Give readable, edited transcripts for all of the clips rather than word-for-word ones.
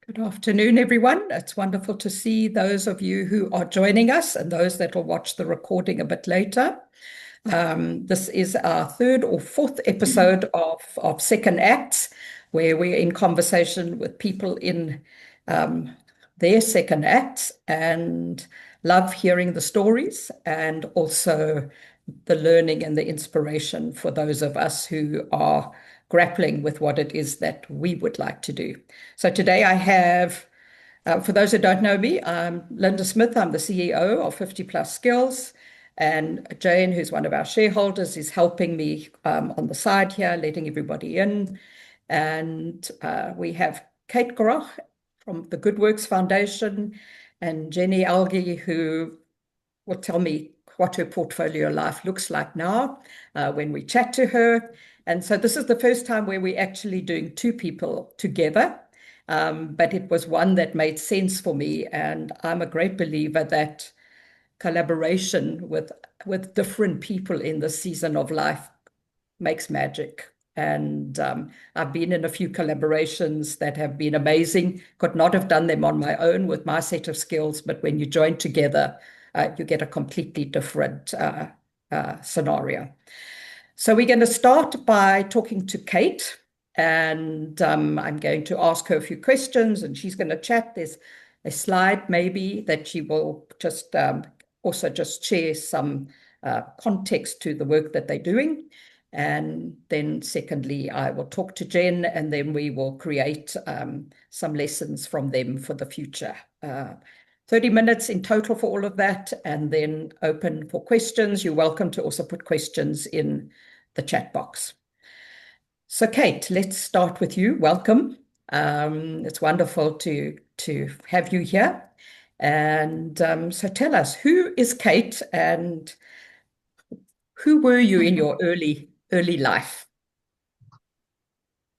Good afternoon, everyone. It's wonderful to see those of you who are joining us and those that will watch the recording a bit later. This is our third or fourth episode of Second Acts, where we're in conversation with people in their second acts and love hearing the stories and also the learning and the inspiration for those of us who are grappling with what it is that we would like to do. So today I have, for those who don't know me, I'm Linda Smith. I'm the CEO of 50 Plus Skills. And Jane, who's one of our shareholders, is helping me on the side here, letting everybody in. And we have Kate Groch from the Good Works Foundation and Jenny Alge, who will tell me what her portfolio life looks like now when we chat to her. And so this is the first time where we're actually doing two people together, but it was one that made sense for me. And I'm a great believer that collaboration with different people in this season of life makes magic. And I've been in a few collaborations that have been amazing. Could not have done them on my own with my set of skills, but when you join together, you get a completely different scenario. So we're going to start by talking to Kate, and I'm going to ask her a few questions, and she's going to chat. There's a slide maybe that she will just also just share some context to the work that they're doing. And then secondly, I will talk to Jen, and then we will create some lessons from them for the future. 30 minutes in total for all of that, and then open for questions. You're welcome to also put questions in the chat box. So Kate, let's start with you. Welcome. It's wonderful to have you here. And so tell us, who is Kate and who were you in your early life?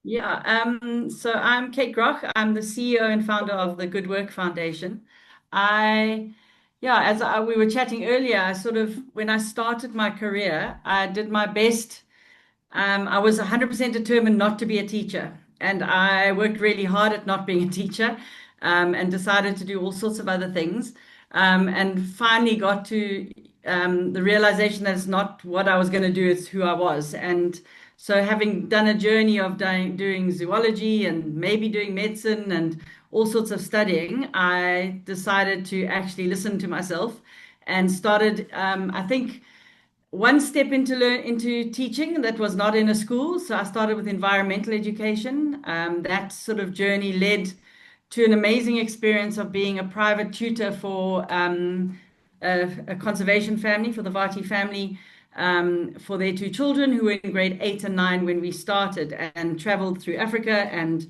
So I'm Kate Groch. I'm the CEO and founder of the Good Work Foundation. We were chatting earlier, when I started my career, I did my best. I was 100% determined not to be a teacher, and I worked really hard at not being a teacher, and decided to do all sorts of other things, and finally got to the realization that it's not what I was going to do, it's who I was. And so having done a journey of doing zoology and maybe doing medicine and all sorts of studying, I decided to actually listen to myself and started, I think, one step into teaching that was not in a school. So I started with environmental education. That sort of journey led to an amazing experience of being a private tutor for a conservation family, for the Vati family, for their two children who were in grade 8 and 9 when we started, and traveled through Africa and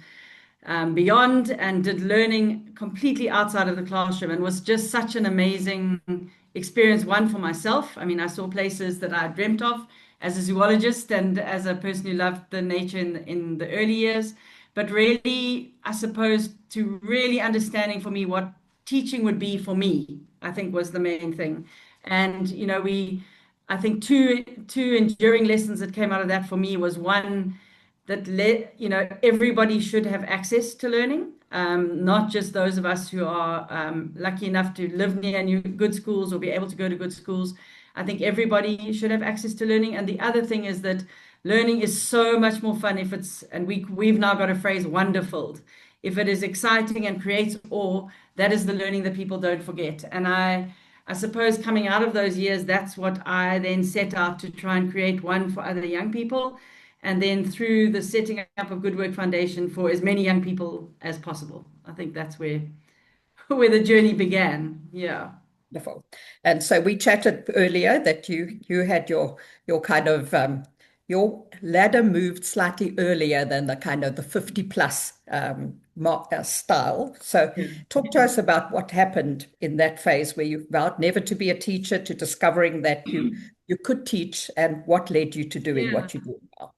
beyond, and did learning completely outside of the classroom, and was just such an amazing experience, one for myself. I mean, I saw places that I dreamt of as a zoologist and as a person who loved the nature in the early years. But really, I suppose, to really understanding for me what teaching would be for me, I think was the main thing. And, I think two enduring lessons that came out of that for me was one, that everybody should have access to learning, not just those of us who are lucky enough to live near good schools or be able to go to good schools. I think everybody should have access to learning. And the other thing is that learning is so much more fun if it's, and we've now got a phrase, wonderful. If it is exciting and creates awe, that is the learning that people don't forget. And I suppose coming out of those years, that's what I then set out to try and create, one for other young people, and then through the setting up of Good Work Foundation for as many young people as possible. I think that's where the journey began. Yeah. Wonderful. And so we chatted earlier that you had your kind of your ladder moved slightly earlier than the kind of the 50 plus style. So talk to us about what happened in that phase where you vowed never to be a teacher, to discovering that you could teach, and what led you to doing what you do now.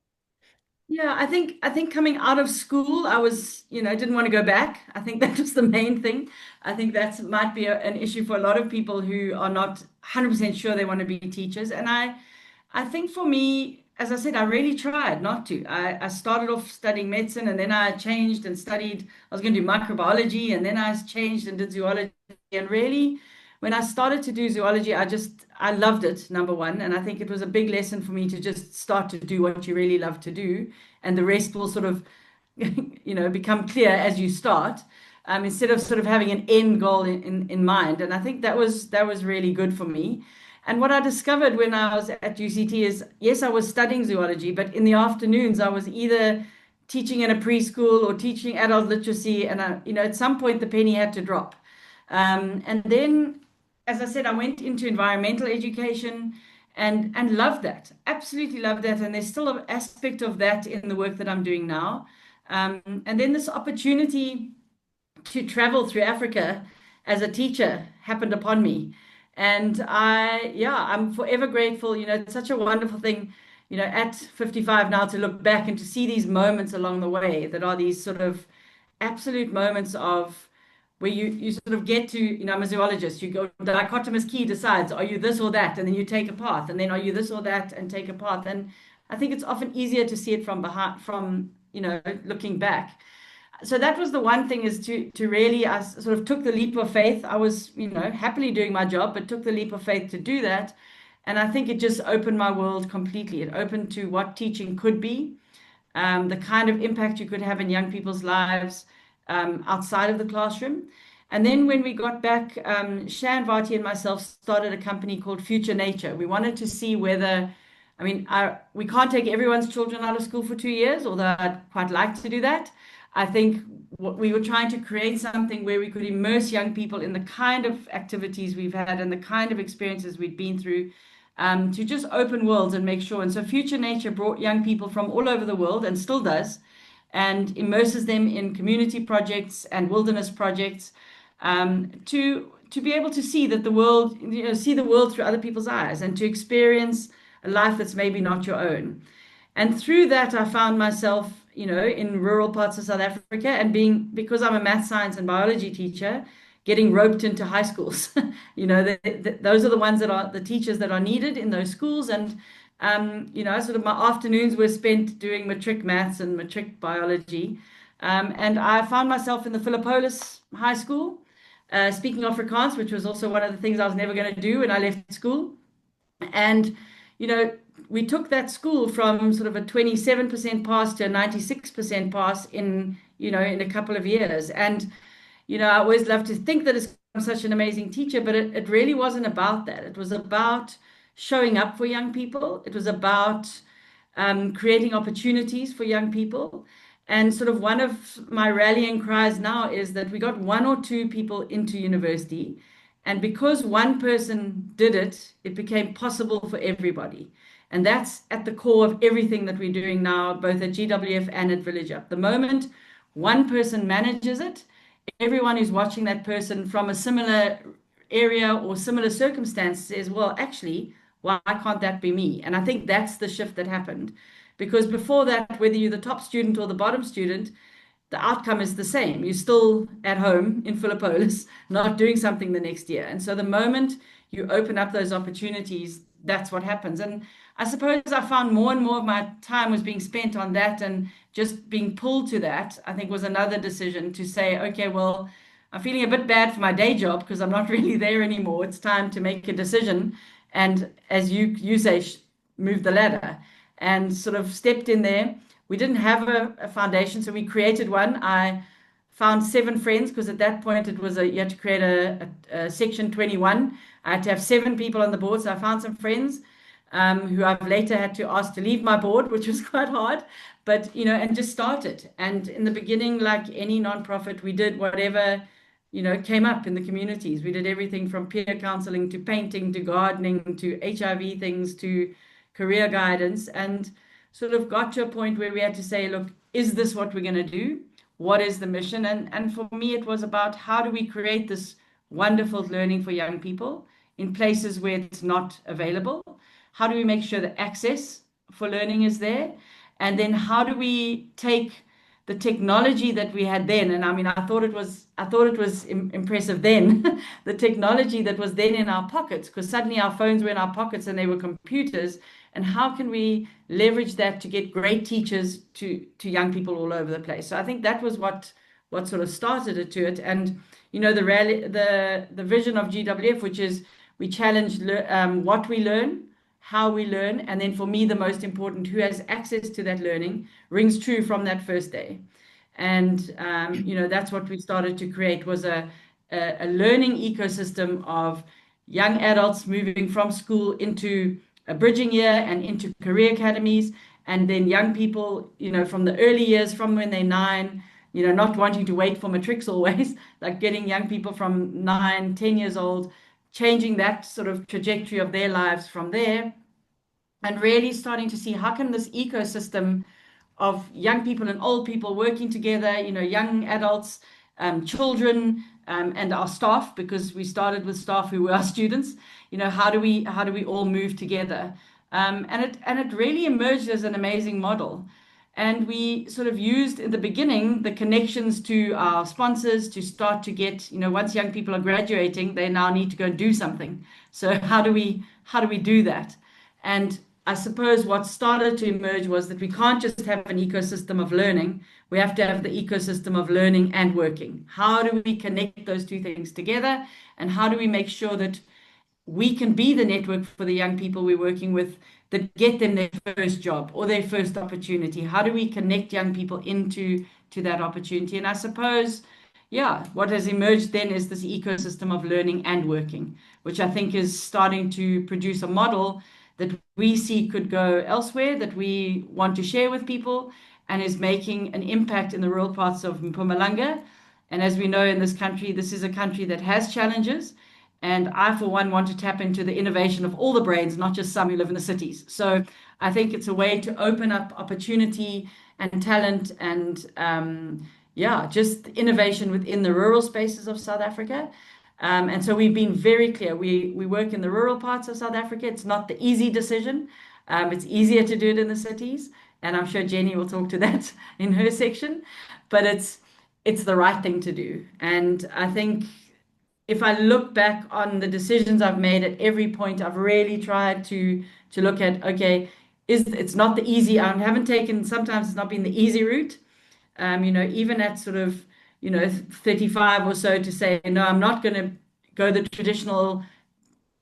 Yeah, I think coming out of school, I was, didn't want to go back. I think that was the main thing. I think that might be an issue for a lot of people who are not 100% sure they want to be teachers. And I think for me, as I said, I really tried not to. I started off studying medicine, and then I changed and studied. I was going to do microbiology, and then I changed and did zoology. And really, when I started to do zoology, I loved it, number one. And I think it was a big lesson for me to just start to do what you really love to do, and the rest will sort of, become clear as you start. Instead of sort of having an end goal in mind. And I think that was really good for me. And what I discovered when I was at UCT is, yes, I was studying zoology, but in the afternoons I was either teaching in a preschool or teaching adult literacy. And at some point the penny had to drop. And then, as I said, I went into environmental education and loved that, absolutely loved that. And there's still an aspect of that in the work that I'm doing now. And then this opportunity to travel through Africa as a teacher happened upon me. And I'm forever grateful. It's such a wonderful thing, at 55 now, to look back and to see these moments along the way that are these sort of absolute moments of where you sort of get to, I'm a zoologist, you go, the dichotomous key decides, are you this or that? And then you take a path, and then are you this or that, and take a path. And I think it's often easier to see it from behind, looking back. So that was the one thing, is to really, I sort of took the leap of faith. I was, happily doing my job, but took the leap of faith to do that. And I think it just opened my world completely. It opened to what teaching could be, the kind of impact you could have in young people's lives outside of the classroom. And then when we got back, Shan, Vati, and myself started a company called Future Nature. We wanted to see whether, we can't take everyone's children out of school for 2 years, although I'd quite like to do that. I think what we were trying to create something where we could immerse young people in the kind of activities we've had and the kind of experiences we'd been through, to just open worlds and make sure. And so Future Nature brought young people from all over the world, and still does, and immerses them in community projects and wilderness projects, to be able to see that the world, see the world through other people's eyes, and to experience a life that's maybe not your own. And through that, I found myself, in rural parts of South Africa, and because I'm a math, science, and biology teacher, getting roped into high schools. Those are the ones that are the teachers that are needed in those schools. And, sort of my afternoons were spent doing matric maths and matric biology. And I found myself in the Philippolis High School, speaking Afrikaans, which was also one of the things I was never going to do when I left school. And, we took that school from sort of a 27% pass to a 96% pass in a couple of years. And, I always love to think that I'm such an amazing teacher, but it really wasn't about that. It was about showing up for young people. It was about creating opportunities for young people. And sort of one of my rallying cries now is that we got one or two people into university. And because one person did it, it became possible for everybody. And that's at the core of everything that we're doing now, both at GWF and at Village Up. The moment one person manages it, everyone who's watching that person from a similar area or similar circumstance says, well, actually, why can't that be me? And I think that's the shift that happened. Because before that, whether you're the top student or the bottom student, the outcome is the same. You're still at home in Philippolis, not doing something the next year. And so the moment you open up those opportunities, that's what happens. And I suppose I found more and more of my time was being spent on that, and just being pulled to that, I think, was another decision to say, okay, well, I'm feeling a bit bad for my day job because I'm not really there anymore. It's time to make a decision. And as you say, move the ladder, and sort of stepped in there. We didn't have a foundation, so we created one. I found 7 friends, because at that point it was you had to create a section 21. I had to have 7 people on the board, so I found some friends who I've later had to ask to leave my board, which was quite hard, but and just started. And in the beginning, like any nonprofit, we did whatever came up in the communities. We did everything from peer counseling to painting to gardening to HIV things to career guidance, and sort of got to a point where we had to say, look, is this what we're going to do? What is the mission? And for me, it was about, how do we create this wonderful learning for young people in places where it's not available? How do we make sure the access for learning is there? And then how do we take the technology that we had then? And I thought it was impressive then, the technology that was then in our pockets, because suddenly our phones were in our pockets and they were computers. and how can we leverage that to get great teachers to young people all over the place. So I think that was what sort of started it to it. And the vision of GWF, which is we challenge what we learn, how we learn, and then for me the most important, who has access to that learning, rings true from that first day. And that's what we started to create, was a learning ecosystem of young adults moving from school into a bridging year and into career academies, and then young people, from the early years, from when they're 9, not wanting to wait for matrics always, like getting young people from 9, 10 years old, changing that sort of trajectory of their lives from there, and really starting to see how can this ecosystem of young people and old people working together, young adults, children, and our staff, because we started with staff who were our students, how do we all move together? And it really emerged as an amazing model. And we sort of used in the beginning the connections to our sponsors to start to get, once young people are graduating, they now need to go and do something. So how do we do that? And I suppose what started to emerge was that we can't just have an ecosystem of learning. We have to have the ecosystem of learning and working. How do we connect those two things together? And how do we make sure that we can be the network for the young people we're working with that get them their first job or their first opportunity? How do we connect young people into that opportunity? And I suppose, what has emerged then is this ecosystem of learning and working, which I think is starting to produce a model that we see could go elsewhere, that we want to share with people, and is making an impact in the rural parts of Mpumalanga. And as we know in this country, this is a country that has challenges. And I, for one, want to tap into the innovation of all the brains, not just some who live in the cities. So I think it's a way to open up opportunity and talent and, just innovation within the rural spaces of South Africa. And so we've been very clear. We work in the rural parts of South Africa. It's not the easy decision. It's easier to do it in the cities. And I'm sure Jenny will talk to that in her section. But it's the right thing to do. And I think if I look back on the decisions I've made at every point, I've really tried to look at, okay, it's not the easy. Sometimes it's not been the easy route. Even at sort of 35 or so, to say, no, I'm not going to go the traditional,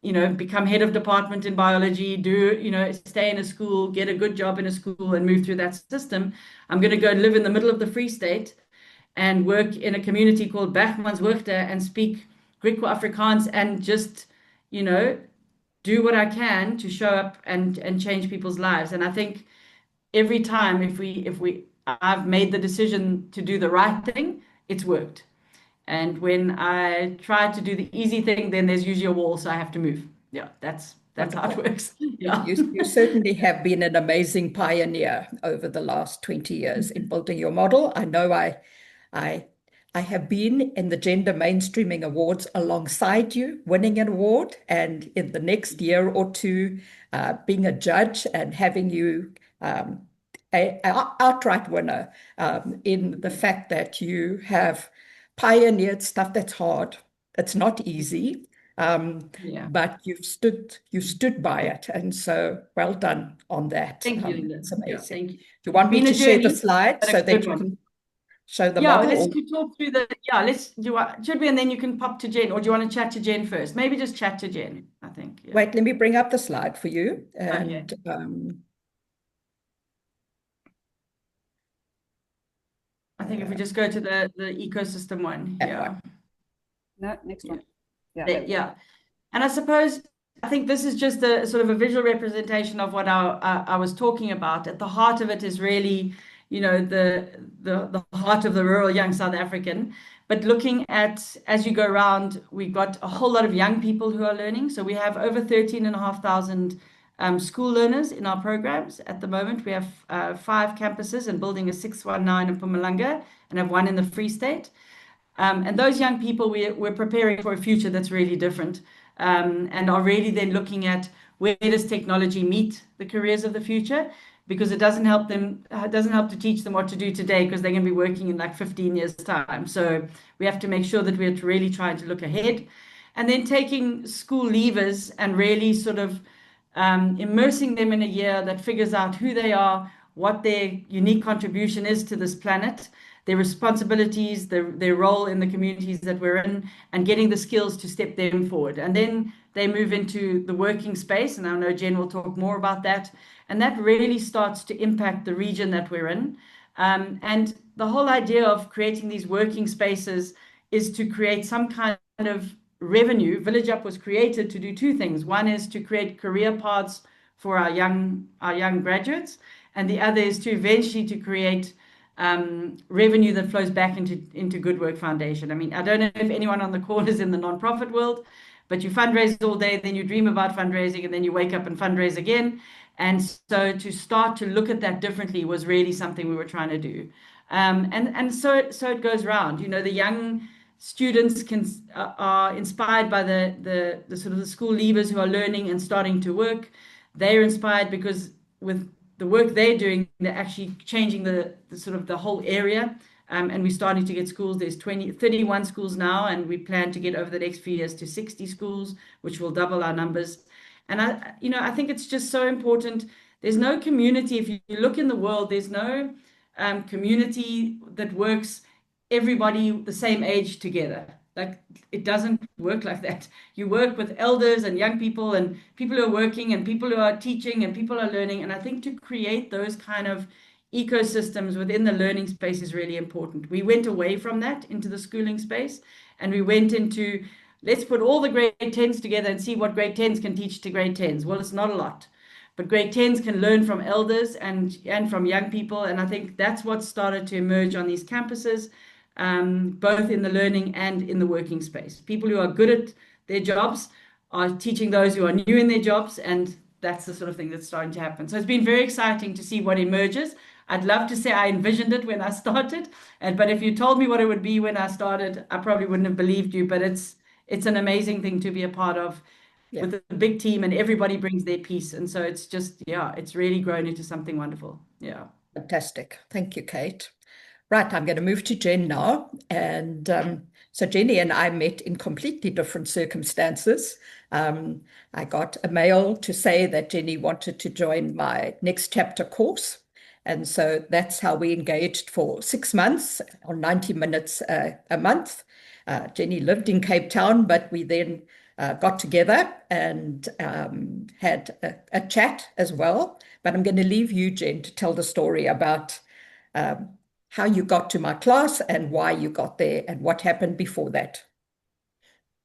become head of department in biology, stay in a school, get a good job in a school and move through that system. I'm going to go live in the middle of the Free State and work in a community called Bergmanshoogte and speak Griqua Afrikaans and just, do what I can to show up and change people's lives. And I think every time I've made the decision to do the right thing, it's worked. And when I try to do the easy thing, then there's usually a wall, so I have to move. Yeah, that's how it works. Yeah. You certainly have been an amazing pioneer over the last 20 years in building your model. I know I have been in the Gender Mainstreaming Awards alongside you, winning an award, and in the next year or two, being a judge and having you an outright winner in the fact that you have pioneered stuff that's hard. It's not easy, but you've stood by it, and so well done on that. Thank you, Linda. It's amazing. Yeah, thank you. Do you want me to share the slides so that you one. can show the model? Let's talk through should we, and then you can pop to Jen, or do you want to chat to Jen first? Maybe just chat to Jen, I think. Yeah. Wait, let me bring up the slide for you. And I think if we just go to the ecosystem one. No, next one. Yeah. And I suppose, I think this is just a sort of a visual representation of what I was talking about. At the heart of it is really, the heart of the rural young South African. But looking at, as you go around, we've got a whole lot of young people who are learning. So we have over 13,500 school learners in our programs. At the moment, we have 5 campuses and building a 619 in Mpumalanga and have 1 in the Free State. And those young people, we're preparing for a future that's really different, and are really then looking at where does technology meet the careers of the future, because it doesn't help to teach them what to do today, because they're going to be working in like 15 years time. So we have to make sure that we're really trying to look ahead, and then taking school leavers and really sort of immersing them in a year that figures out who they are, what their unique contribution is to this planet, their responsibilities, their role in the communities that we're in, and getting the skills to step them forward. And then they move into the working space, and I know Jen will talk more about that. And that really starts to impact the region that we're in. And the whole idea of creating these working spaces is to create some kind of revenue. Village Up was created to do two things. One is to create career paths for our young graduates, and the other is to eventually to create revenue that flows back into Good Work Foundation. I mean, I don't know if anyone on the call is in the nonprofit world, but you fundraise all day, then you dream about fundraising, and then you wake up and fundraise again. And so to start to look at that differently was really something we were trying to do. And so it goes round. You know, the young students are inspired by the sort of the school leavers who are learning and starting to work. They're inspired because with the work they're doing, they're actually changing the sort of the whole area. And we're starting to get schools. There's 31 schools now, and we plan to get over the next few years to 60 schools, which will double our numbers. And I think it's just so important. There's no community. If you look in the world, there's no community that works everybody the same age together. Like, it doesn't work like that. You work with elders and young people and people who are working and people who are teaching and people are learning. And I think to create those kind of ecosystems within the learning space is really important. We went away from that into the schooling space, and we went into, let's put all the grade 10s together and see what grade 10s can teach to grade 10s. Well, it's not a lot, but grade 10s can learn from elders and from young people. And I think that's what started to emerge on these campuses, both in the learning and in the working space. People who are good at their jobs are teaching those who are new in their jobs, and that's the sort of thing that's starting to happen. So it's been very exciting to see what emerges. I'd love to say I envisioned it when I started, but if you told me what it would be when I started, I probably wouldn't have believed you. But it's an amazing thing to be a part of, with a big team, and everybody brings their piece. And so it's just, it's really grown into something wonderful. Yeah. Fantastic. Thank you, Kate. Right, I'm going to move to Jen now. And so Jenny and I met in completely different circumstances. I got a mail to say that Jenny wanted to join my Next Chapter course. And so that's how we engaged for 6 months on 90 minutes a month. Jenny lived in Cape Town, but we then got together and had a chat as well. But I'm going to leave you, Jen, to tell the story about how you got to my class and why you got there and what happened before that.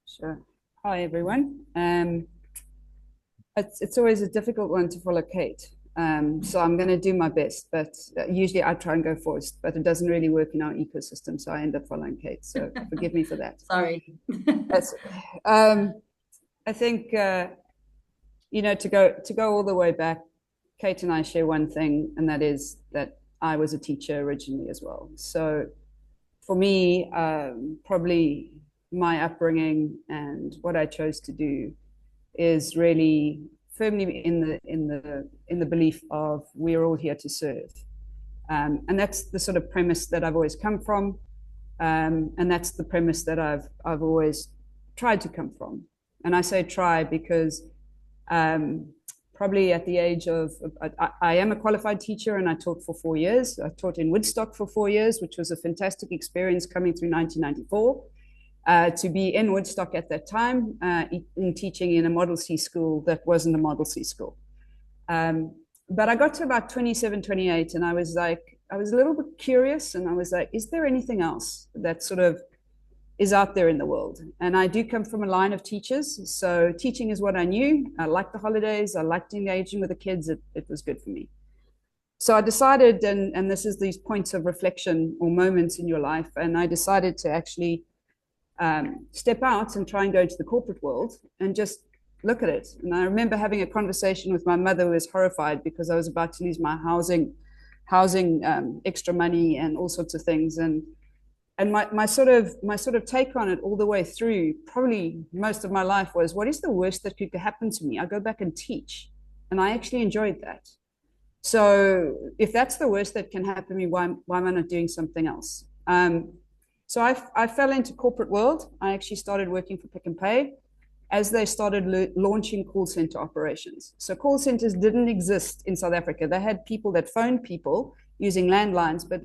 Sure. Hi, everyone. It's always a difficult one to follow Kate. So I'm going to do my best, but usually I try and go first, but it doesn't really work in our ecosystem. So I end up following Kate. So forgive me for that. Sorry. I think, to go all the way back, Kate and I share one thing, and that is that I was a teacher originally as well. So for me, probably my upbringing and what I chose to do is really firmly in the belief of we're all here to serve, and that's the sort of premise that I've always come from, and that's the premise that I've always tried to come from. And I say try because probably at the age of, I am a qualified teacher, and I taught for 4 years. I taught in Woodstock for 4 years, which was a fantastic experience coming through 1994. To be in Woodstock at that time, in teaching in a Model C school that wasn't a Model C school. But I got to about 27, 28, and I was a little bit curious, and I was like, is there anything else that sort of is out there in the world? And I do come from a line of teachers, so teaching is what I knew. I liked the holidays, I liked engaging with the kids, it was good for me. So I decided, and this is these points of reflection or moments in your life, and I decided to actually step out and try and go into the corporate world and just look at it. And I remember having a conversation with my mother, who was horrified because I was about to lose my housing, extra money, and all sorts of things. And my sort of take on it all the way through, probably most of my life, was, what is the worst that could happen to me? I go back and teach, and I actually enjoyed that. So if that's the worst that can happen to me, why am I not doing something else? So I fell into corporate world. I actually started working for Pick n Pay, as they started launching call center operations. So call centers didn't exist in South Africa. They had people that phoned people using landlines, but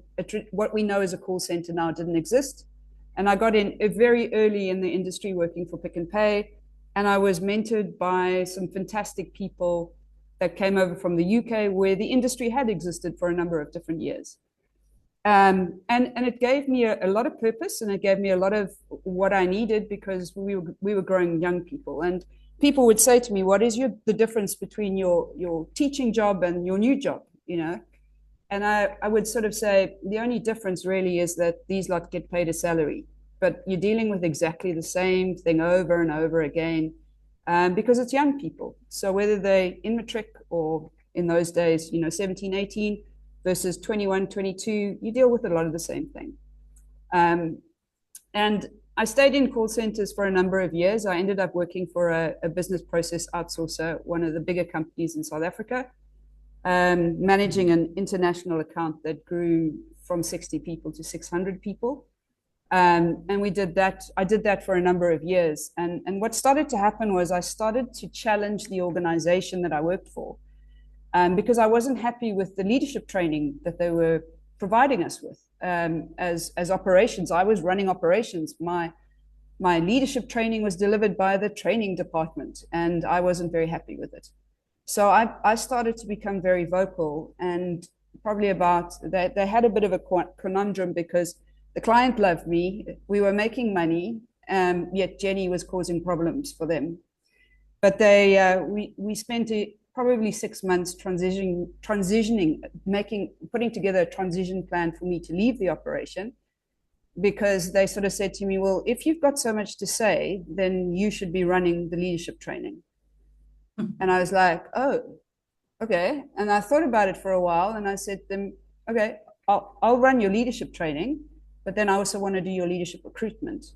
what we know as a call center now didn't exist. And I got in very early in the industry working for Pick n Pay, and I was mentored by some fantastic people that came over from the UK, where the industry had existed for a number of different years. And it gave me a lot of purpose, and it gave me a lot of what I needed, because we were growing young people. And people would say to me, what is the difference between your teaching job and your new job, you know? And I would sort of say, the only difference really is that these lot get paid a salary, but you're dealing with exactly the same thing over and over again, because it's young people. So whether they're in matric or in those days, you know, 17, 18, versus 21, 22, you deal with a lot of the same thing. And I stayed in call centers for a number of years. I ended up working for a business process outsourcer, one of the bigger companies in South Africa, managing an international account that grew from 60 people to 600 people. And we did that. I did that for a number of years. And what started to happen was I started to challenge the organization that I worked for. Because I wasn't happy with the leadership training that they were providing us with. As operations, I was running operations. My leadership training was delivered by the training department, and I wasn't very happy with it. So I started to become very vocal, and probably they had a bit of a conundrum, because the client loved me, we were making money, yet Jenny was causing problems for them. But we spent probably 6 months transitioning, putting together a transition plan for me to leave the operation, because they sort of said to me, well, if you've got so much to say, then you should be running the leadership training. And I was like, oh, okay. And I thought about it for a while, and I said to them, okay, I'll run your leadership training, but then I also want to do your leadership recruitment.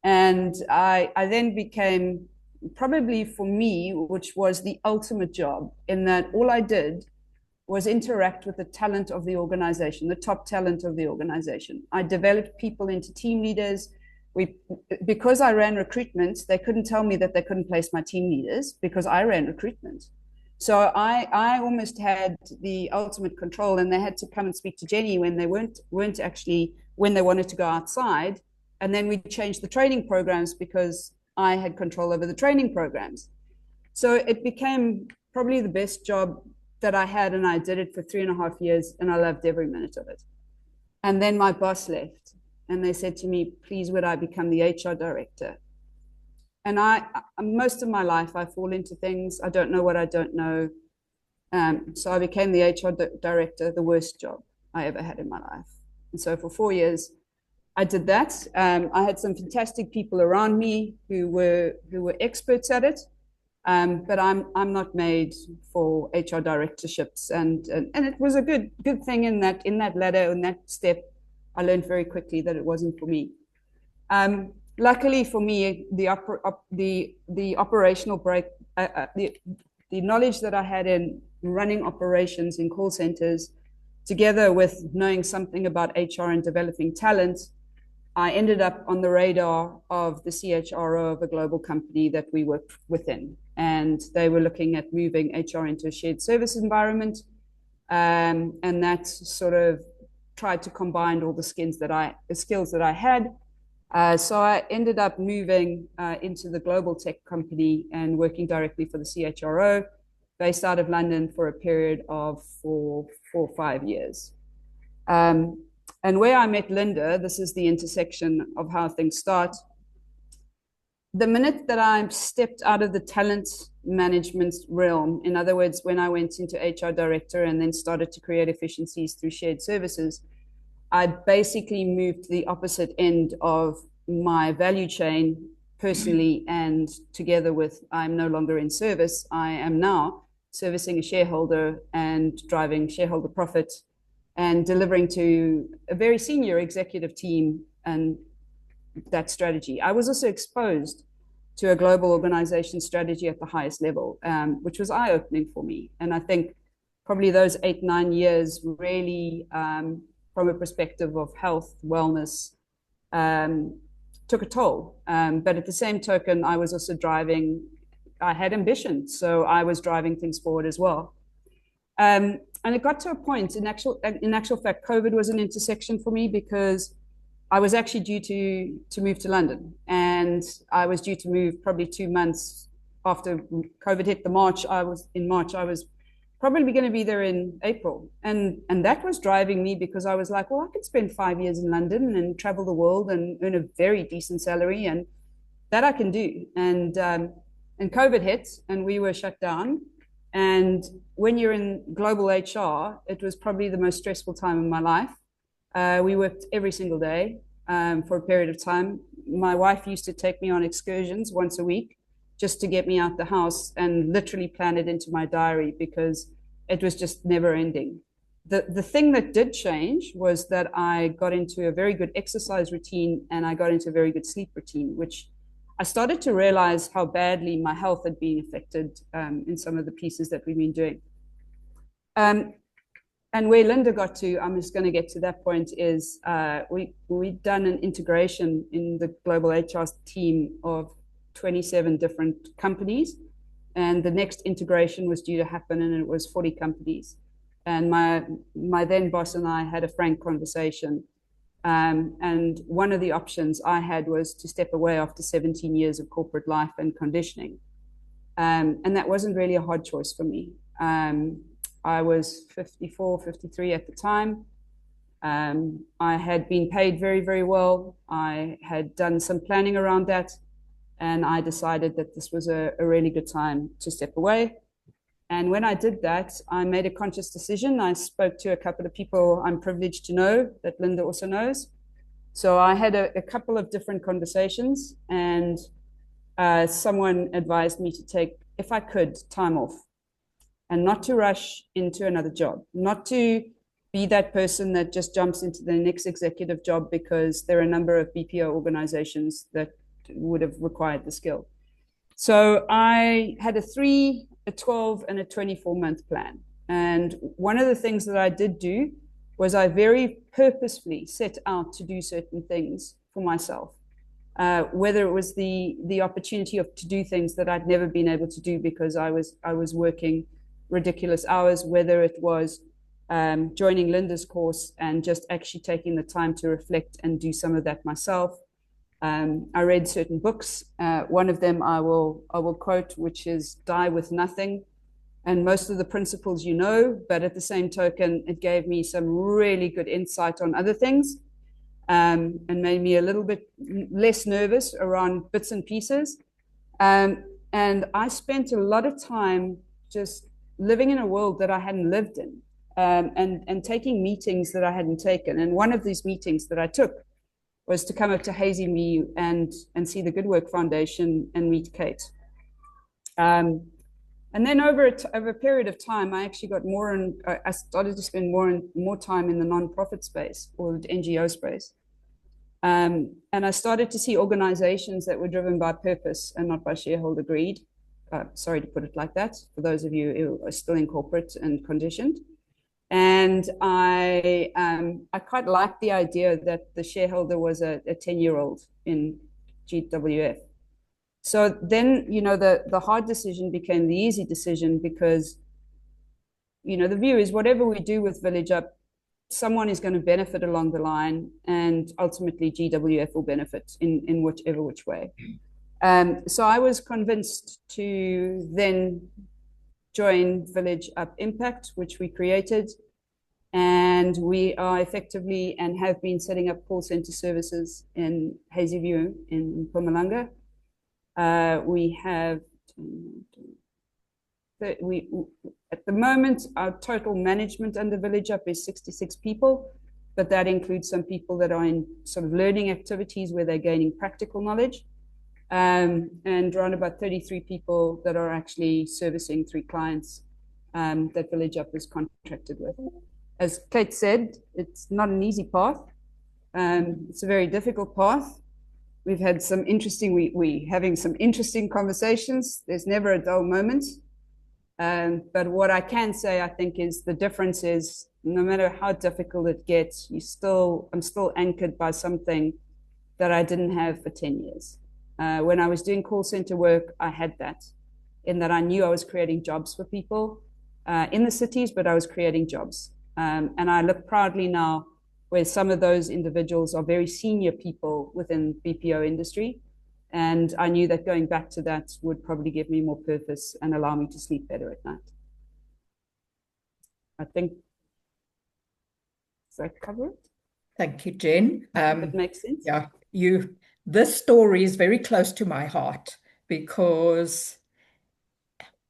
And I then became, probably for me, which was the ultimate job, in that all I did was interact with the talent of the organization, the top talent of the organization. I developed people into team leaders. Because I ran recruitment, they couldn't tell me that they couldn't place my team leaders, because I ran recruitment. So I almost had the ultimate control, and they had to come and speak to Jenny when they weren't actually, when they wanted to go outside. And then we changed the training programs, because I had control over the training programs. So it became probably the best job that I had, and I did it for 3.5 years, and I loved every minute of it. And then my boss left, and they said to me, please, would I become the HR director? And most of my life, I fall into things. I don't know what I don't know. So I became the HR director, the worst job I ever had in my life. And so for 4 years, I did that. I had some fantastic people around me who were experts at it, but I'm not made for HR directorships, and it was a good thing in that ladder, in that step. I learned very quickly that it wasn't for me. Luckily for me, the operational break, the knowledge that I had in running operations in call centers, together with knowing something about HR and developing talent, I ended up on the radar of the CHRO of a global company that we worked within. And they were looking at moving HR into a shared service environment. And that sort of tried to combine all the skills that I had. So I ended up moving into the global tech company and working directly for the CHRO, based out of London, for a period of 4 or 5 years. And where I met Linda, this is the intersection of how things start. The minute that I stepped out of the talent management realm, in other words, when I went into HR director and then started to create efficiencies through shared services, I basically moved to the opposite end of my value chain personally, and together with, I'm no longer in service, I am now servicing a shareholder and driving shareholder profit and delivering to a very senior executive team and that strategy. I was also exposed to a global organization strategy at the highest level, which was eye-opening for me. And I think probably those 8-9 years really, from a perspective of health, wellness, took a toll. But at the same token, I was also driving, I had ambition. So I was driving things forward as well. And it got to a point, in actual fact, COVID was an intersection for me, because I was actually due to move to London, and I was due to move probably 2 months after COVID hit. I was probably going to be there in April, and that was driving me, because I was like, well, I could spend 5 years in London and travel the world and earn a very decent salary, and that I can do. And COVID hit, and we were shut down. And when you're in global HR, it was probably the most stressful time of my life. We worked every single day for a period of time. My wife used to take me on excursions once a week just to get me out the house, and literally plan it into my diary, because it was just never ending. The thing that did change was that I got into a very good exercise routine, and I got into a very good sleep routine, which I started to realize how badly my health had been affected in some of the pieces that we've been doing. And where Linda got to, I'm just going to get to that point, is we'd done an integration in the global HR team of 27 different companies. And the next integration was due to happen, and it was 40 companies. And my then boss and I had a frank conversation. And one of the options I had was to step away after 17 years of corporate life and conditioning. And that wasn't really a hard choice for me. I was 54, 53 at the time. I had been paid very, very well. I had done some planning around that. And I decided that this was a really good time to step away. And when I did that, I made a conscious decision. I spoke to a couple of people I'm privileged to know, that Linda also knows. So I had a couple of different conversations, and someone advised me to take, if I could, time off, and not to rush into another job, not to be that person that just jumps into the next executive job because there are a number of BPO organizations that would have required the skill. So I had a 3, a 12, and a 24-month plan. And one of the things that I did do was I very purposefully set out to do certain things for myself, whether it was the opportunity to do things that I'd never been able to do because I was working ridiculous hours, whether it was joining Linda's course and just actually taking the time to reflect and do some of that myself. I read certain books. One of them I will quote, which is Die with Nothing. And most of the principles you know, but at the same token, it gave me some really good insight on other things, and made me a little bit less nervous around bits and pieces. And I spent a lot of time just living in a world that I hadn't lived in, and taking meetings that I hadn't taken. And one of these meetings that I took was to come up to Hazy Me and see the Good Work Foundation and meet Kate. And then over a period of time, I actually got I started to spend more time in the nonprofit space, or the NGO space. And I started to see organizations that were driven by purpose and not by shareholder greed. Sorry to put it like that, for those of you who are still in corporate and conditioned. And I quite liked the idea that the shareholder was a 10-year-old in GWF. So then, the hard decision became the easy decision, because, the view is whatever we do with Village Up, someone is going to benefit along the line, and ultimately GWF will benefit in which way. So I was convinced to then join Village Up Impact, which we created. And we are effectively and have been setting up call center services in Hazyview in Mpumalanga. We have, at the moment, our total management under Village Up is 66 people, but that includes some people that are in sort of learning activities where they're gaining practical knowledge, and around about 33 people that are actually servicing 3 clients that Village Up is contracted with. As Kate said, it's not an easy path. It's a very difficult path. We've had some we're having some interesting conversations. There's never a dull moment. But what I can say, I think, is the difference is no matter how difficult it gets, I'm still anchored by something that I didn't have for 10 years. When I was doing call center work, I had that, in that I knew I was creating jobs for people in the cities, but I was creating jobs. And I look proudly now where some of those individuals are very senior people within BPO industry. And I knew that going back to that would probably give me more purpose and allow me to sleep better at night. I think, does that cover it? Thank you, Jen. That makes sense. Yeah, this story is very close to my heart, because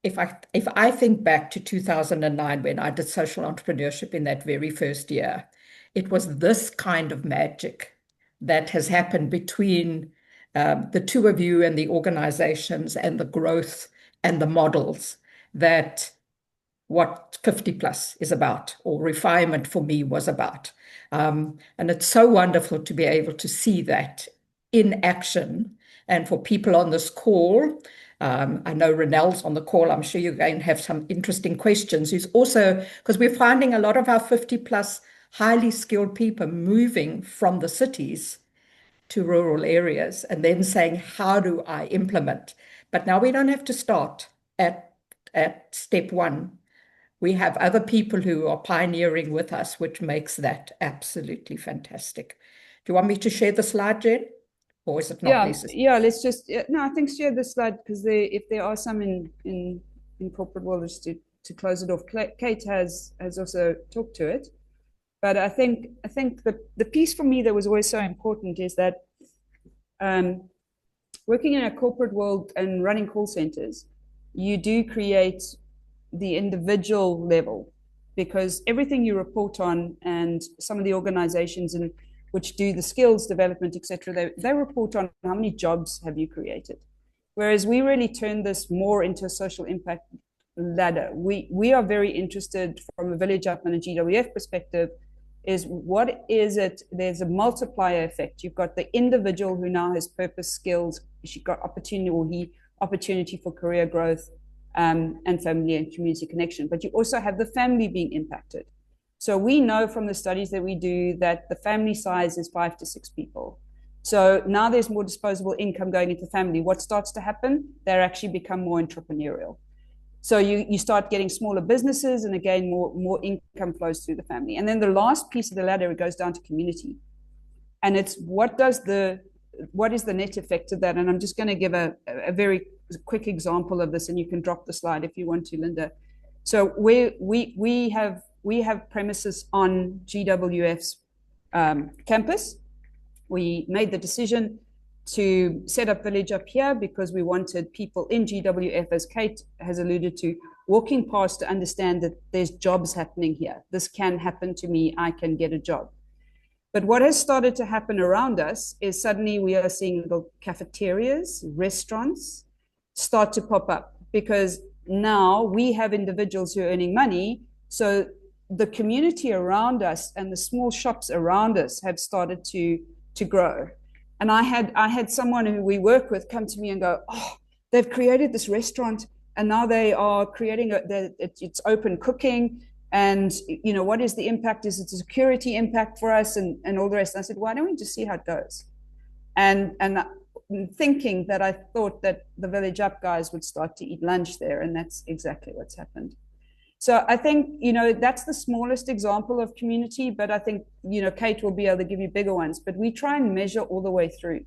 if I think back to 2009, when I did social entrepreneurship in that very first year, it was this kind of magic that has happened between the two of you and the organizations and the growth and the models, that what 50 Plus is about, or refinement for me was about. And it's so wonderful to be able to see that in action. And for people on this call, I know Renel's on the call. I'm sure you're going to have some interesting questions. Who's also, because we're finding a lot of our 50 plus highly skilled people moving from the cities to rural areas and then saying, how do I implement? But now we don't have to start at step one. We have other people who are pioneering with us, which makes that absolutely fantastic. Do you want me to share the slide, Jen? Or is it not necessary? Yeah, let's just, no, I think share this slide, because if there are some in corporate world, just to close it off, Kate has also talked to it. But I think the piece for me that was always so important is that working in a corporate world and running call centers, you do create the individual level, because everything you report on, and some of the organizations in which do the skills development, etc., they report on how many jobs have you created. Whereas we really turn this more into a social impact ladder. We are very interested from a Village Up and a GWF perspective, is what is it? There's a multiplier effect. You've got the individual who now has purpose, skills, she's got opportunity for career growth, and family and community connection. But you also have the family being impacted. So we know from the studies that we do that the family size is 5 to 6 people. So now there's more disposable income going into family. What starts to happen? They actually become more entrepreneurial. So you start getting smaller businesses, and again, more income flows through the family. And then the last piece of the ladder, it goes down to community. And it's what is the net effect of that? And I'm just going to give a very quick example of this, and you can drop the slide if you want to, Linda. So we have premises on GWF's campus. We made the decision to set up Village Up here because we wanted people in GWF, as Kate has alluded to, walking past to understand that there's jobs happening here. This can happen to me. I can get a job. But what has started to happen around us is suddenly we are seeing little cafeterias, restaurants start to pop up, because now we have individuals who are earning money. So the community around us and the small shops around us have started to grow. And I had someone who we work with come to me and go, oh, they've created this restaurant, and now they are creating it's open cooking. And, you know, what is the impact? Is it a security impact for us and all the rest? And I said, why don't we just see how it goes? And thinking that I thought that the Village Up guys would start to eat lunch there. And that's exactly what's happened. So I think, you know, that's the smallest example of community, but I think, you know, Kate will be able to give you bigger ones, but we try and measure all the way through.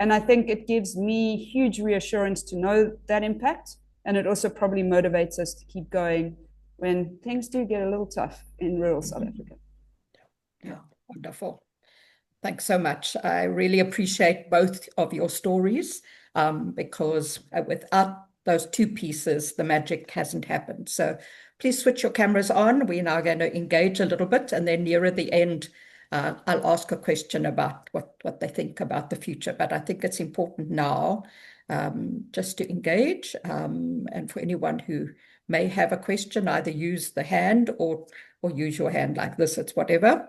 And I think it gives me huge reassurance to know that impact. And it also probably motivates us to keep going when things do get a little tough in rural South Africa. Yeah, wonderful. Thanks so much. I really appreciate both of your stories, because without those two pieces, the magic hasn't happened. So please switch your cameras on. We're now going to engage a little bit, and then nearer the end, I'll ask a question about what they think about the future. But I think it's important now just to engage, and for anyone who may have a question, either use the hand or use your hand like this, it's whatever.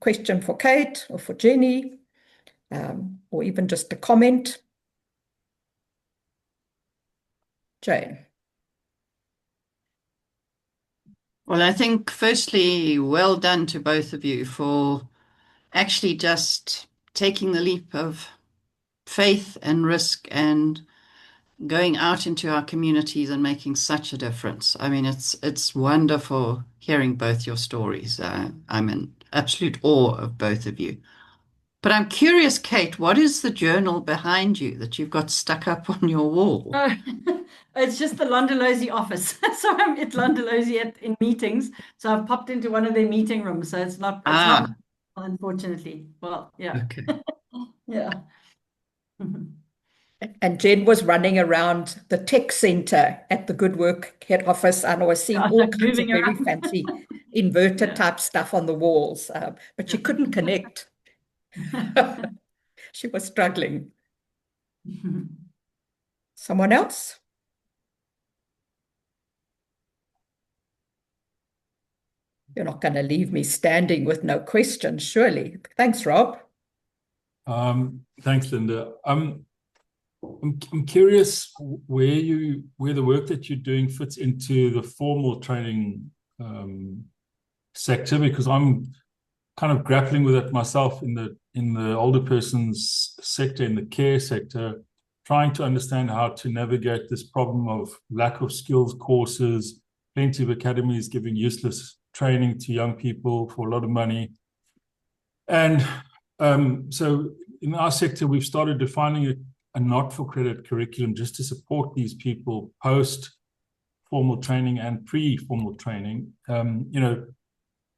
Question for Kate or for Jenny, or even just a comment. Jane. Well, I think firstly, well done to both of you for actually just taking the leap of faith and risk and going out into our communities and making such a difference. I mean, it's wonderful hearing both your stories. I'm in absolute awe of both of you. But I'm curious, Kate, what is the journal behind you that you've got stuck up on your wall? Oh, it's just the Londolozi office. So I'm at Londolozi in meetings. So I've popped into one of their meeting rooms. So it's not Ah, unfortunately. Well, yeah. okay. Yeah. And Jen was running around the tech center at the Good Work head office, and I was seeing Yeah, all like kinds of moving very around. fancy inverter Yeah. type stuff on the walls, but she couldn't connect. She was struggling. Someone else? You're not going to leave me standing with no questions, surely. Thanks, Rob. Thanks, Linda. I'm curious where the work that you're doing fits into the formal training sector, because I'm kind of grappling with it myself in the older person's sector, in the care sector, trying to understand how to navigate this problem of lack of skills courses, plenty of academies giving useless training to young people for a lot of money. And so in our sector, we've started defining a not-for-credit curriculum just to support these people post-formal training and pre-formal training.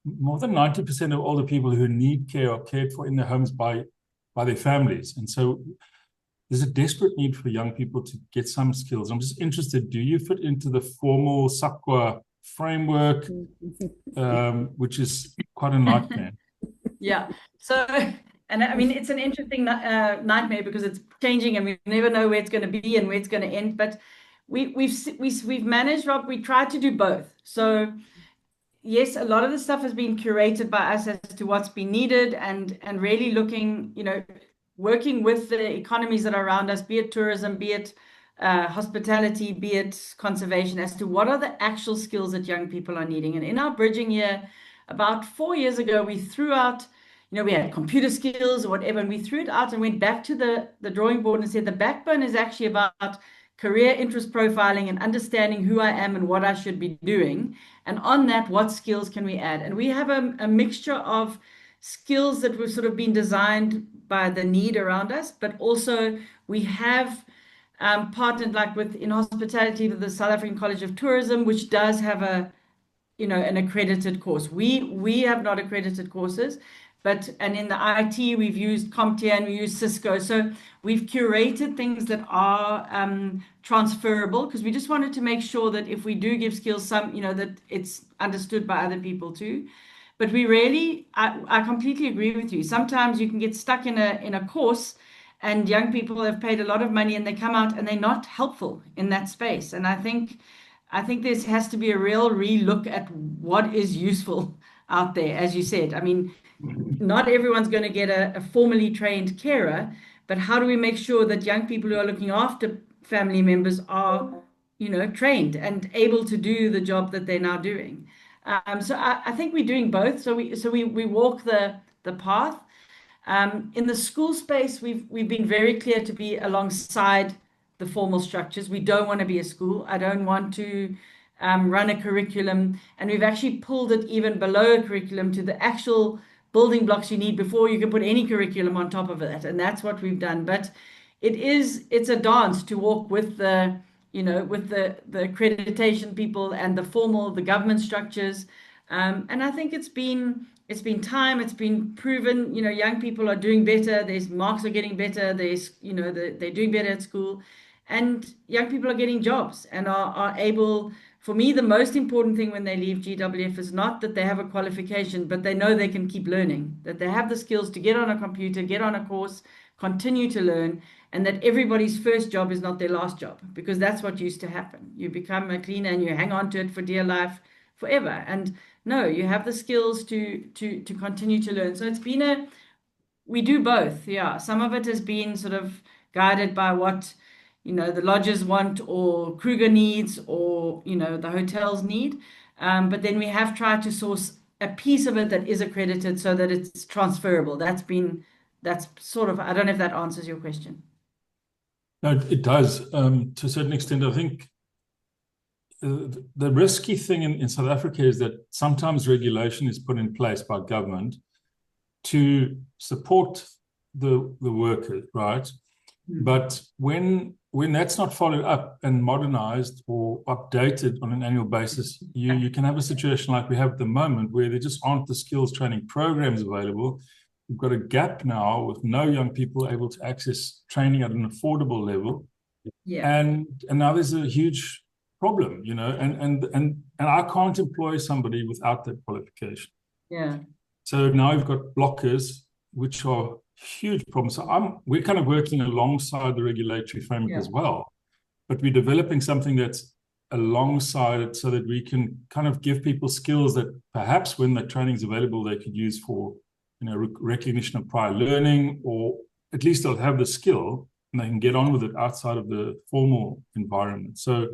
More than 90% of older people who need care are cared for in their homes by their families. And so there's a desperate need for young people to get some skills. I'm just interested, do you fit into the formal SAQA framework, which is quite a nightmare? Yeah. So, and I mean, it's an interesting nightmare because it's changing and we never know where it's going to be and where it's going to end. But we've managed, Rob, we tried to do both. So yes, a lot of the stuff has been curated by us as to what's been needed and really looking, working with the economies that are around us, be it tourism, be it hospitality, be it conservation, as to what are the actual skills that young people are needing. And in our bridging year, about 4 years ago, we threw out, we had computer skills or whatever, and we threw it out and went back to the drawing board and said the backbone is actually about career interest profiling and understanding who I am and what I should be doing. And on that, what skills can we add? And we have a mixture of skills that were sort of been designed by the need around us, but also we have partnered like in hospitality with the South African College of Tourism, which does have an accredited course. We have not accredited courses, and in the IT, we've used CompTIA and we use Cisco. So we've curated things that are transferable because we just wanted to make sure that if we do give skills, that it's understood by other people too. But I completely agree with you. Sometimes you can get stuck in a course and young people have paid a lot of money and they come out and they're not helpful in that space. And I think there has to be a real relook at what is useful out there, as you said. I mean, not everyone's going to get a formally trained carer, but how do we make sure that young people who are looking after family members are, trained and able to do the job that they're now doing? So I think we're doing both. So we walk the path. In the school space, we've been very clear to be alongside the formal structures. We don't want to be a school. I don't want to run a curriculum. And we've actually pulled it even below a curriculum to the actual building blocks you need before you can put any curriculum on top of it. And that's what we've done. But it's a dance to walk with the accreditation people and the government structures. And I think it's been time, it's been proven, young people are doing better. There's marks are getting better. They're doing better at school. And young people are getting jobs and are able. For me, the most important thing when they leave GWF is not that they have a qualification, but they know they can keep learning, that they have the skills to get on a computer, get on a course, continue to learn, and that everybody's first job is not their last job, because that's what used to happen. You become a cleaner and you hang on to it for dear life forever. And no, you have the skills to continue to learn. So we do both. Yeah. Some of it has been sort of guided by what the lodges want or Kruger needs or, the hotels need. But then we have tried to source a piece of it that is accredited so that it's transferable. That's been that's sort of, I don't know if that answers your question. No, it does. To a certain extent, I think the risky thing in South Africa is that sometimes regulation is put in place by government to support the workers, right? But when that's not followed up and modernized or updated on an annual basis, you can have a situation like we have at the moment where there just aren't the skills training programs available. We've got a gap now with no young people able to access training at an affordable level. Yeah. And now there's a huge problem, you know, and I can't employ somebody without that qualification. Yeah. So now we've got blockers, which are huge problems. So we're kind of working alongside the regulatory framework as well, but we're developing something that's alongside it so that we can kind of give people skills that perhaps when the training is available, they could use for, you know, recognition of prior learning, or at least they'll have the skill and they can get on with it outside of the formal environment. So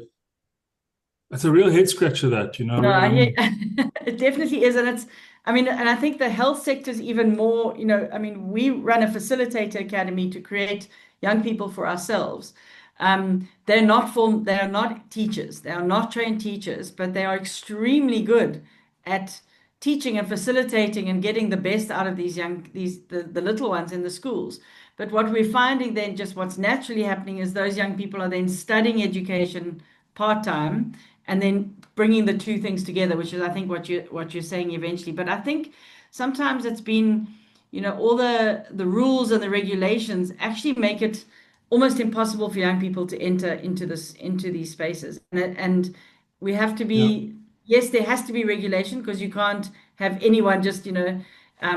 it's a real head scratcher that, you know. No, it definitely is. And it's, I mean, and I think the health sector is even more, you know, I mean, we run a facilitator academy to create young people for ourselves. They are not teachers, they are not trained teachers, but they are extremely good at teaching and facilitating and getting the best out of the little ones in the schools. But what we're finding then, just what's naturally happening, is those young people are then studying education part-time and then bringing the two things together, which is, I think, what you're saying eventually. But I think sometimes it's been, you know, all the rules and the regulations actually make it almost impossible for young people to enter into these spaces. And we have to be, yes, there has to be regulation, because you can't have anyone just, you know,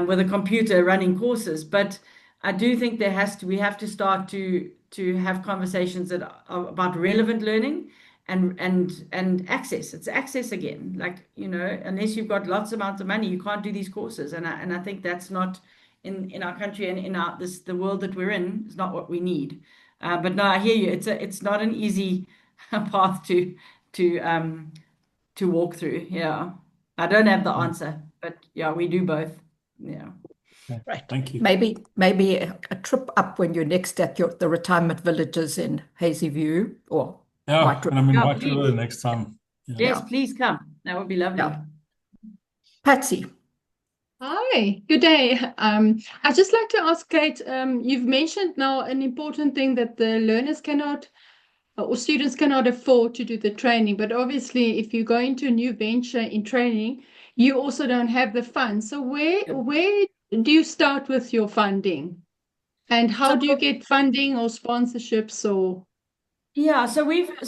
with a computer running courses. But I do think we have to start to have conversations that are about relevant learning and access. It's access again. Like, you know, unless you've got lots amounts of money, you can't do these courses. And I think that's not in our country and in the world that we're in, is not what we need. But no, I hear you. It's not an easy path to walk through. Yeah. I don't have the answer, but yeah, we do both. Yeah. Right. Thank you. Maybe a trip up when you're next at the retirement villages in Hazy View or White River. And I'm in Yeah, White please. River next time. Yeah. Yes, please come. That would be lovely. Yeah. Patsy. Hi, good day. I'd just like to ask Kate, you've mentioned now an important thing, that the learners cannot or students cannot afford to do the training. But obviously, if you go into a new venture in training, you also don't have the funds. So where do you start with your funding? And how do you get funding or sponsorships or? Yeah,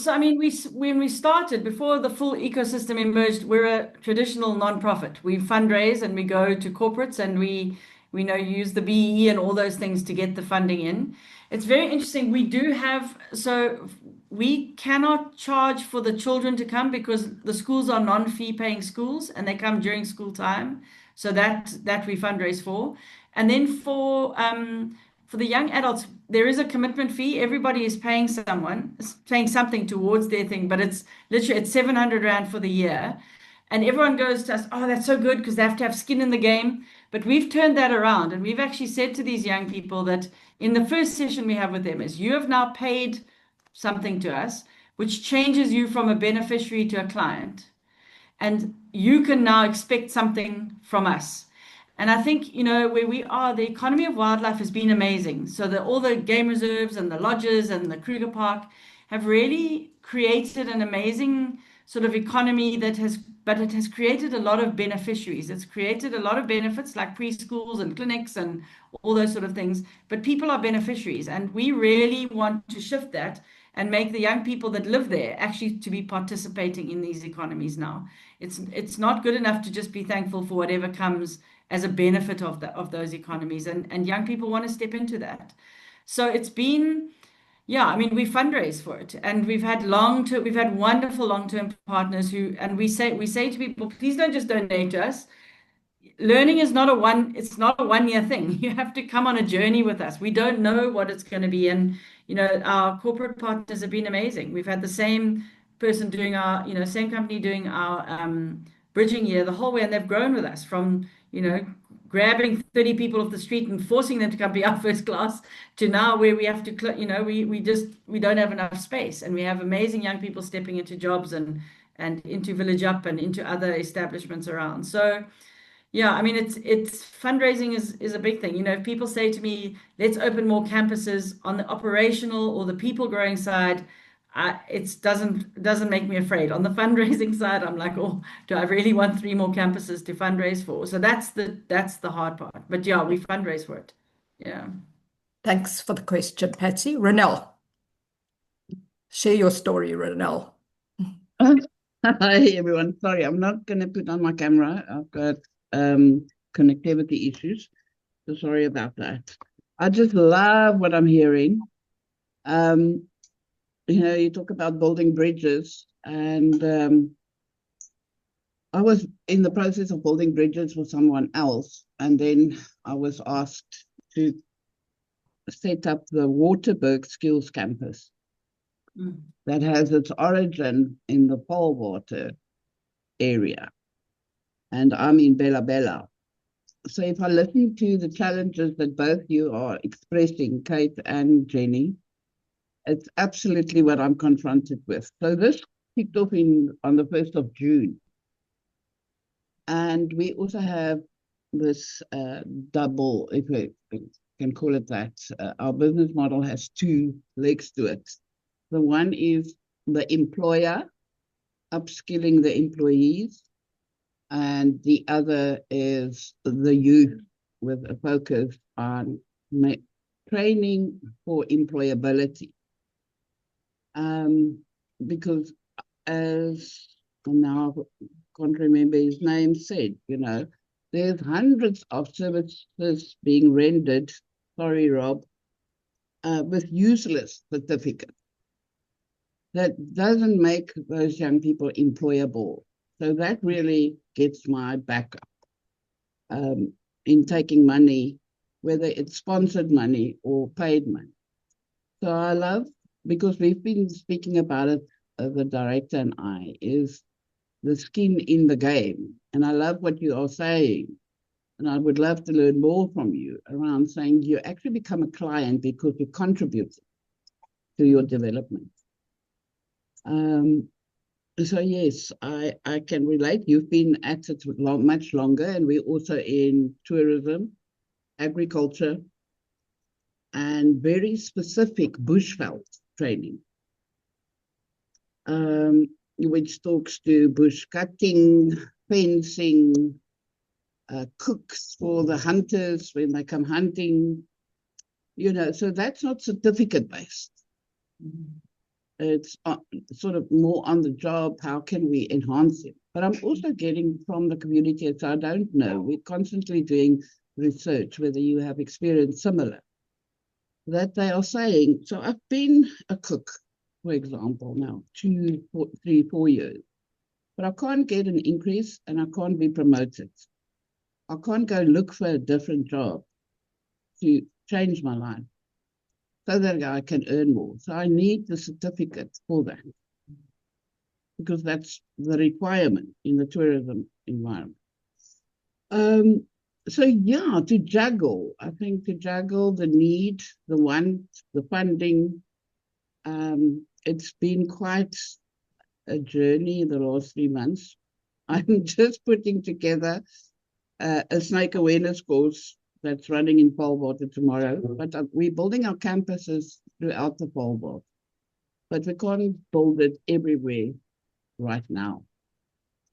I mean, when we started, before the full ecosystem emerged, we're a traditional nonprofit. We fundraise and we go to corporates and we use the BEE and all those things to get the funding in. It's very interesting. We cannot charge for the children to come because the schools are non-fee paying schools and they come during school time. So that we fundraise for. And then for the young adults, there is a commitment fee. Everybody is paying something towards their thing, but it's 700 Rand for the year. And everyone goes to us, oh, that's so good, because they have to have skin in the game. But we've turned that around, and we've actually said to these young people that in the first session we have with them is, you have now paid something to us, which changes you from a beneficiary to a client. And you can now expect something from us. And I think, you know, where we are, the economy of wildlife has been amazing. So all the game reserves and the lodges and the Kruger Park have really created an amazing sort of economy but it has created a lot of beneficiaries. It's created a lot of benefits like preschools and clinics and all those sort of things. But people are beneficiaries, and we really want to shift that and make the young people that live there actually to be participating in these economies now. It's not good enough to just be thankful for whatever comes as a benefit of those economies, and young people want to step into that. So it's been, yeah, I mean, we fundraise for it, and we've had wonderful long-term partners and we say to people, please don't just donate to us. Learning is not a one-year thing. You have to come on a journey with us. We don't know what it's going to be, and you know, our corporate partners have been amazing. We've had the same person doing same company doing our bridging year the whole way, and they've grown with us from, you know, grabbing 30 people off the street and forcing them to come be our first class, to now where we have to, you know, we don't have enough space, and we have amazing young people stepping into jobs and into Village Up and into other establishments around. So yeah, I mean, it's fundraising is a big thing. You know, if people say to me, let's open more campuses on the operational or the people growing side, it doesn't make me afraid. On the fundraising side, I'm like, oh, do I really want 3 more campuses to fundraise for? So that's the hard part. But yeah, we fundraise for it. Yeah. Thanks for the question, Patsy. Ronelle, share your story, Ronelle. Hi everyone. Sorry, I'm not going to put on my camera. I've got connectivity issues. So sorry about that. I just love what I'm hearing. You know, you talk about building bridges, and I was in the process of building bridges for someone else, and then I was asked to set up the Waterberg Skills Campus that has its origin in the Paarlwater area, and I'm in Bella Bella. So if I listen to the challenges that both you are expressing, Kate and Jenny, it's absolutely what I'm confronted with. So this kicked off on the 1st of June. And we also have this double, if we can call it that. Our business model has 2 legs to it. The one is the employer upskilling the employees, and the other is the youth with a focus on training for employability. Because as now I can't remember his name said, you know, there's hundreds of services being rendered, sorry, Rob, with useless certificates. That doesn't make those young people employable. So that really gets my back up in taking money, whether it's sponsored money or paid money. So I love, because we've been speaking about it, the director and I, is the skin in the game. And I love what you are saying. And I would love to learn more from you around saying you actually become a client because you contribute to your development. So yes, I can relate. You've been at it much longer, and we're also in tourism, agriculture, and very specific bushveld training, which talks to bush cutting, fencing, cooks for the hunters when they come hunting, you know, so that's not certificate based. It's sort of more on the job. How can we enhance it? But I'm also getting from the community, so I don't know, we're constantly doing research, whether you have experienced similar, that they are saying, so I've been a cook, for example, now 2, 3, 4 years, but I can't get an increase and I can't be promoted. I can't go look for a different job to change my life so that I can earn more. So I need the certificate for that, because that's the requirement in the tourism environment. So yeah, to juggle the need, the want, the funding, it's been quite a journey in the last 3 months. I'm just putting together a snake awareness course that's running in Paarlwater tomorrow, but we're building our campuses throughout the Paarlwater, but we can't build it everywhere right now.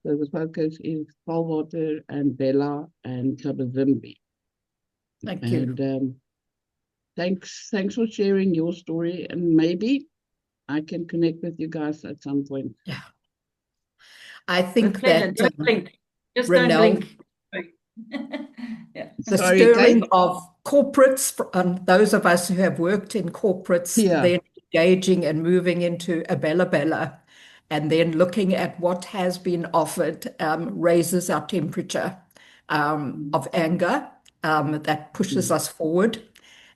So the focus is Paarlwater and Bella and Thabazimbi. Thank you. And thanks for sharing your story, and maybe I can connect with you guys at some point. Yeah. I think pleasure. that Don't blink. Just Ronelle, don't blink. Yeah. the Sorry, stirring Kate? of corporates, those of us who have worked in corporates, Yeah. then engaging and moving into a Bella Bella, and then looking at what has been offered, raises our temperature of anger, that pushes us forward.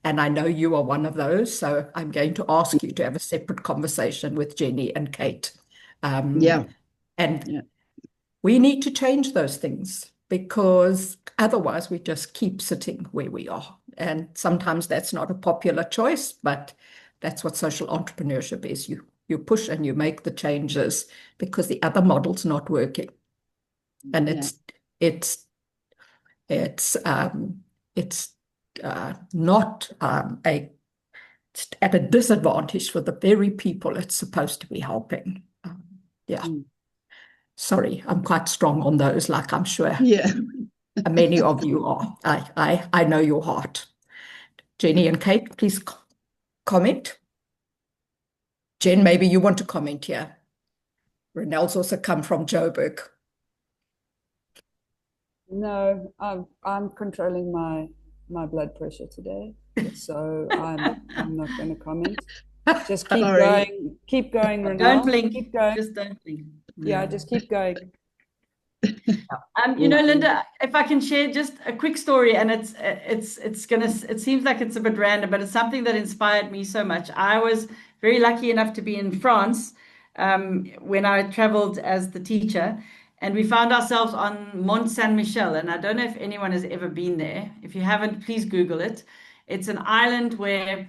And I know you are one of those, so I'm going to ask you to have a separate conversation with Jenny and Kate. Yeah. And Yeah. we need to change those things. because otherwise we just keep sitting where we are. And sometimes that's not a popular choice, but that's what social entrepreneurship is. You push and you make the changes because the other model's not working. And Yeah. it's not it's at a disadvantage for the very people it's supposed to be helping. Yeah. Sorry, I'm quite strong on those, like I'm sure Yeah. many of you are. I know your heart. Jenny and Kate, please comment. Jen, maybe you want to comment here. Renel's also come from Joburg. No, I'm controlling my blood pressure today, so I'm not going to comment. Just keep Sorry. going, Renelle. Don't blink. Keep going. Just don't blink. Yeah, just keep going. You know, Linda, if I can share just a quick story, and it seems like it's a bit random, but it's something that inspired me so much. I was very lucky enough to be in France when I traveled as the teacher, and we found ourselves on Mont Saint-Michel, and I don't know if anyone has ever been there. If you haven't, please Google it. It's an island where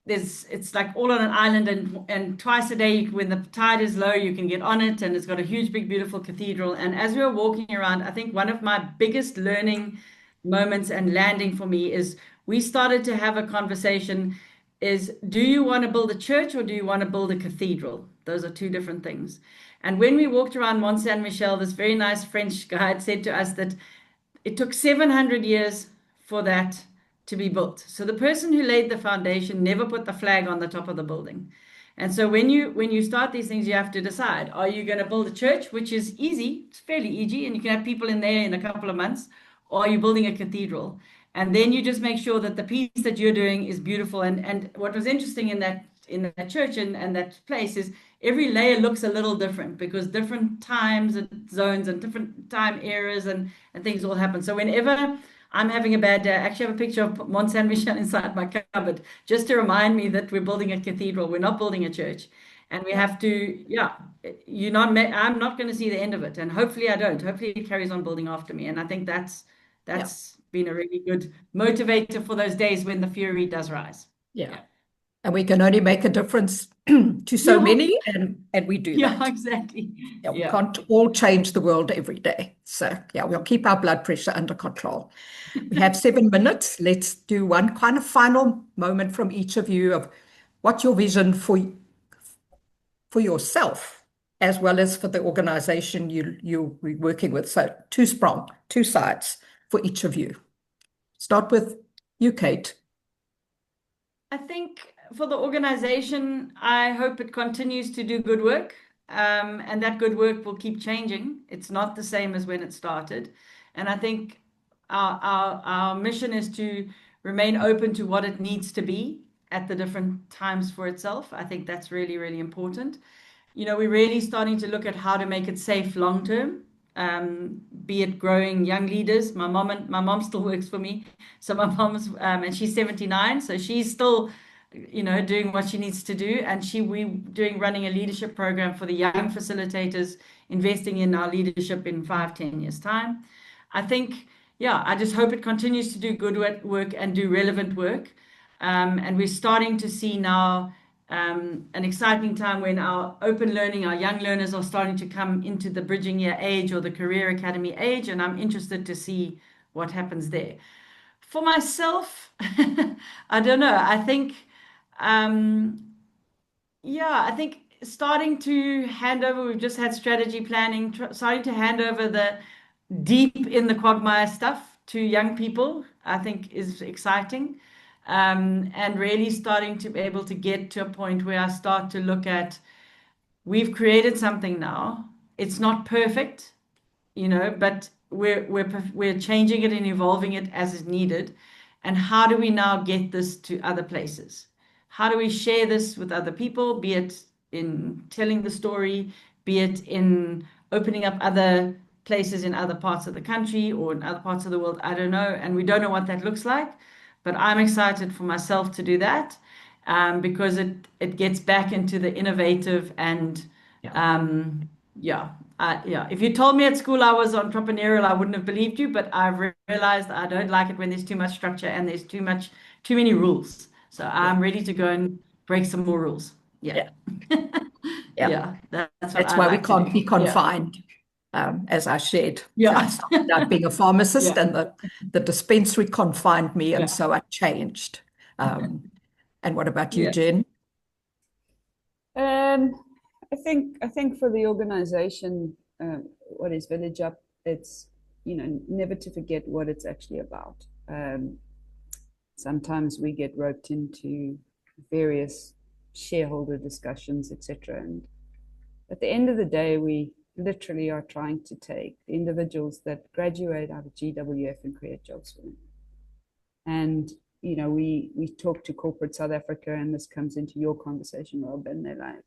it's like all on an island, and twice a day when the tide is low you can get on it, and it's got a huge big beautiful cathedral. And as we were walking around, I think one of my biggest learning moments and landing for me is we started to have a conversation is, do you want to build a church or do you want to build a cathedral? Those are two different things. And when we walked around Mont Saint-Michel, this very nice French guide said to us that it took 700 years for that to be built. So the person who laid the foundation never put the flag on the top of the building. And so when you start these things, you have to decide, are you going to build a church, which is easy, it's fairly easy, and you can have people in there in a couple of months, or are you building a cathedral? And then you just make sure that the piece that you're doing is beautiful. And what was interesting in that church and that place is every layer looks a little different because different times and zones and different time eras and things all happen. So whenever I'm having a bad day, I actually have a picture of Mont Saint-Michel inside my cupboard just to remind me that we're building a cathedral. We're not building a church. And we have to, I'm not going to see the end of it. And hopefully I don't. Hopefully it carries on building after me. And I think that's been a really good motivator for those days when the fury does rise. Yeah. And we can only make a difference to so many, and we do that. Yeah, exactly. Yeah, we can't all change the world every day. So yeah, we'll keep our blood pressure under control. We have 7 minutes. Let's do one kind of final moment from each of you of what's your vision for yourself, as well as for the organization you're working with. So two sides for each of you. Start with you, Kate. I think for the organization, I hope it continues to do good work, and that good work will keep changing. It's not the same as when it started. And I think our mission is to remain open to what it needs to be at the different times for itself. I think that's really, really important. You know, we're really starting to look at how to make it safe long term. Be it growing young leaders. My mom still works for me. So my mom's, and she's 79. So she's still, doing what she needs to do. And we're running a leadership program for the young facilitators, investing in our leadership in 5-10 years time. I think, I just hope it continues to do good work and do relevant work. And we're starting to see now an exciting time when our open learning, our young learners are starting to come into the bridging year age or the career academy age, and I'm interested to see what happens there. For myself, I don't know. I think, I think starting to hand over, we've just had strategy planning, starting to hand over the deep in the quagmire stuff to young people, I think is exciting. And really starting to be able to get to a point where I start to look at, we've created something now. It's not perfect, but we're changing it and evolving it as is needed. And how do we now get this to other places? How do we share this with other people, be it in telling the story, be it in opening up other places in other parts of the country or in other parts of the world? I don't know. And we don't know what that looks like. But I'm excited for myself to do that because it gets back into the innovative and Yeah, if you told me at school I was entrepreneurial, I wouldn't have believed you, but I've realized I don't like it when there's too much structure and there's too many rules. So I'm ready to go and break some more rules. Yeah. Yeah, that's what That's I why we like to can't do. be Yeah. confined, as I shared. Yeah. I started out being a pharmacist, Yeah. and the dispensary confined me, and Yeah. so I changed. And what about you, Yeah. Jen? I think for the organization, what is Village Up, it's, you know, never to forget what it's actually about. Sometimes we get roped into various shareholder discussions, etc. And at the end of the day, we literally are trying to take the individuals that graduate out of GWF and create jobs for them. And, you know, we talk to corporate South Africa, and this comes into your conversation, Rob, and they're like,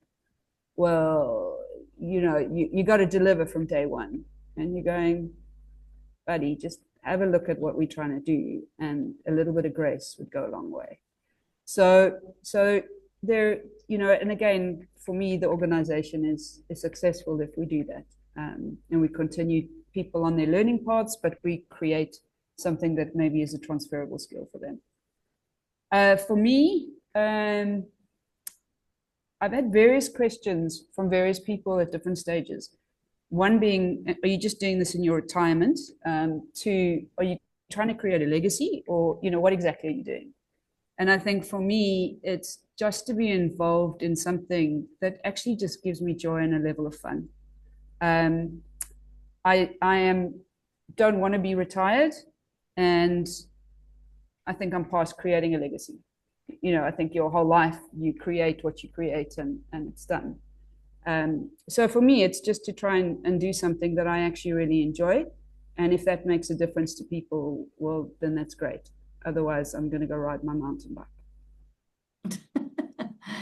well, you know, you got to deliver from day one. And you're going, buddy, just have a look at what we're trying to do, and a little bit of grace would go a long way. So there, you know, and again, for me, the organization is successful if we do that, and we continue people on their learning paths, but we create something that maybe is a transferable skill for them. For me, I've had various questions from various people at different stages. One being, are you just doing this in your retirement? Two, are you trying to create a legacy, or, you know, what exactly are you doing? And I think for me, it's just to be involved in something that actually just gives me joy and a level of fun. I don't want to be retired, and I think I'm past creating a legacy. You know, I think your whole life you create what you create, and it's done. So for me, it's just to try and do something that I actually really enjoy. And if that makes a difference to people, well, then that's great. Otherwise, I'm going to go ride my mountain bike.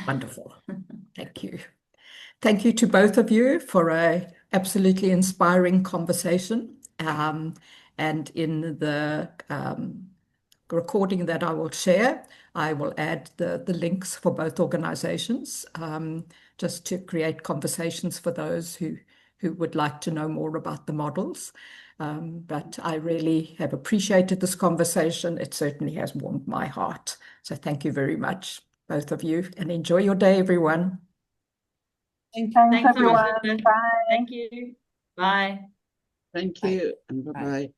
Wonderful. Thank you. Thank you to both of you for a absolutely inspiring conversation. And in the recording that I will share, I will add the links for both organizations, just to create conversations for those who would like to know more about the models. But I really have appreciated this conversation. It certainly has warmed my heart. So thank you very much, both of you, and enjoy your day, everyone. Thanks, Thanks, everyone. Elizabeth. Bye. Thank you. Bye. Thank you, and bye-bye.